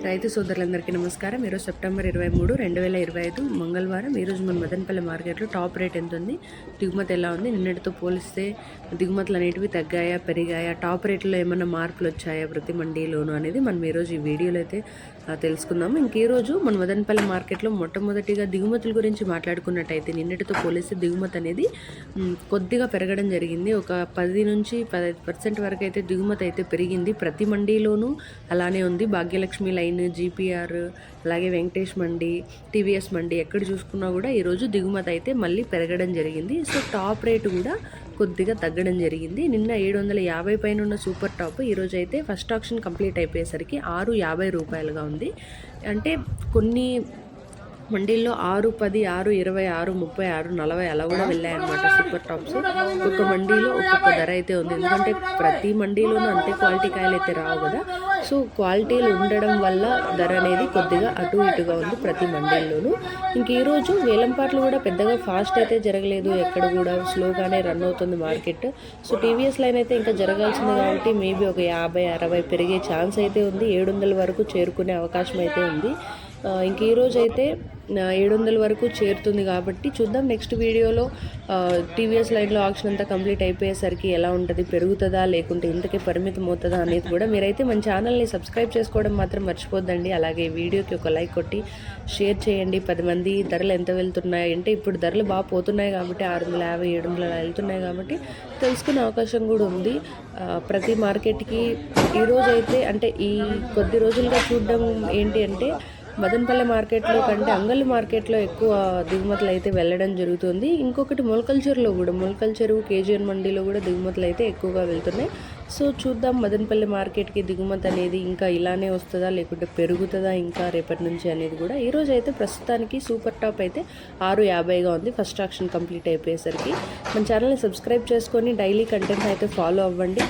రైతు సోదరులందరికీ నమస్కారం. ఈరోజు సెప్టెంబర్ 23, 2025 మంగళవారం. ఈరోజు మన మదనపల్లి మార్కెట్లో టాప్ రేట్ ఎంత ఉంది, దిగుమతి ఎలా ఉంది, నిన్నటితో పోలిస్తే దిగుమతులు అనేటివి తగ్గాయా పెరిగాయా, టాప్ రేట్లో ఏమైనా మార్పులు వచ్చాయా ప్రతి మండీలోను అనేది మనం ఈరోజు ఈ వీడియోలో అయితే తెలుసుకుందాము. ఈరోజు మన మదనపల్లి మార్కెట్లో మొట్టమొదటిగా దిగుమతుల గురించి మాట్లాడుకున్నట్టయితే నిన్నటితో పోలిస్తే దిగుమతి అనేది కొద్దిగా పెరగడం జరిగింది. ఒక 10 నుంచి 15% వరకు అయితే దిగుమతి అయితే పెరిగింది. ప్రతి మండీలోనూ అలానే ఉంది. భాగ్యలక్ష్మి లైన్, జీపీఆర్, అలాగే వెంకటేష్ మండి, టీవీఎస్ మండి ఎక్కడ చూసుకున్నా కూడా ఈరోజు దిగుమతి అయితే మళ్ళీ పెరగడం జరిగింది. సో టాప్ రేటు కూడా కొద్దిగా తగ్గడం జరిగింది. నిన్న 750 పైన ఉన్న సూపర్ టాప్ ఈరోజు అయితే ఫస్ట్ ఆప్షన్ కంప్లీట్ అయిపోయేసరికి 650 రూపాయలుగా ఉంది. అంటే కొన్ని మండీల్లో 610, 620, 630, 640 అలా కూడా వెళ్ళాయన్నమాట సూపర్ టాప్స్. ఒక్కొక్క మండీలో ఒక్కొక్క ధర అయితే ఉంది. ఎందుకంటే ప్రతి మండీలోనూ అంతే క్వాలిటీ కాయలు అయితే రావు కదా. సో క్వాలిటీలు ఉండడం వల్ల ధర అనేది కొద్దిగా అటు ఇటుగా ఉంది ప్రతి మండీల్లోనూ. ఈరోజు వేలంపాట్లు కూడా పెద్దగా ఫాస్ట్ అయితే జరగలేదు, ఎక్కడ కూడా స్లోగానే రన్ అవుతుంది మార్కెట్. సో టీవీఎస్ లైన్ అయితే ఇంకా జరగాల్సింది కాబట్టి మేబీ ఒక 50-60 పెరిగే ఛాన్స్ అయితే ఉంది. 700 వరకు చేరుకునే అవకాశం అయితే ఉంది. ఈరోజు అయితే 700 వరకు చేరుతుంది కాబట్టి చూద్దాం. నెక్స్ట్ వీడియోలో టీవీఎస్ లైన్లో ఆక్షన్ అంతా కంప్లీట్ అయిపోయేసరికి ఎలా ఉంటుంది, పెరుగుతుందా లేకుంటే ఇంతకే పరిమితం అవుతుందా అనేది కూడా మీరైతే మన ఛానల్ని సబ్స్క్రైబ్ చేసుకోవడం మాత్రం మర్చిపోద్దండి. అలాగే వీడియోకి ఒక లైక్ కొట్టి షేర్ చేయండి. 10 మంది ధరలు ఎంత వెళ్తున్నాయి అంటే ఇప్పుడు ధరలు బాగా పోతున్నాయి కాబట్టి 650, 700 వెళ్తున్నాయి కాబట్టి తెలుసుకునే అవకాశం కూడా ఉంది. ప్రతి మార్కెట్కి ఈరోజు అయితే అంటే ఈ కొద్ది రోజులుగా చూడడం ఏంటి అంటే మదనపల్లి మార్కెట్లో కంటే అంగళ్ళు మార్కెట్లో ఎక్కువ దిగుమతులు అయితే వెళ్ళడం జరుగుతుంది. ఇంకొకటి మొలకల చెరువు కేజీఎన్ మండీలో కూడా దిగుమతులు అయితే ఎక్కువగా వెళ్తున్నాయి. సో చూద్దాం మదనపల్లి మార్కెట్కి దిగుమతి అనేది ఇంకా ఇలానే వస్తుందా లేకుంటే పెరుగుతుందా ఇంకా రేపటి నుంచి అనేది కూడా. ఈరోజు అయితే ప్రస్తుతానికి సూపర్ టాప్ అయితే 650గా ఉంది ఫస్ట్ ఆక్షన్ కంప్లీట్ అయిపోయేసరికి. మన ఛానల్ని సబ్స్క్రైబ్ చేసుకొని డైలీ కంటెంట్ అయితే ఫాలో అవ్వండి.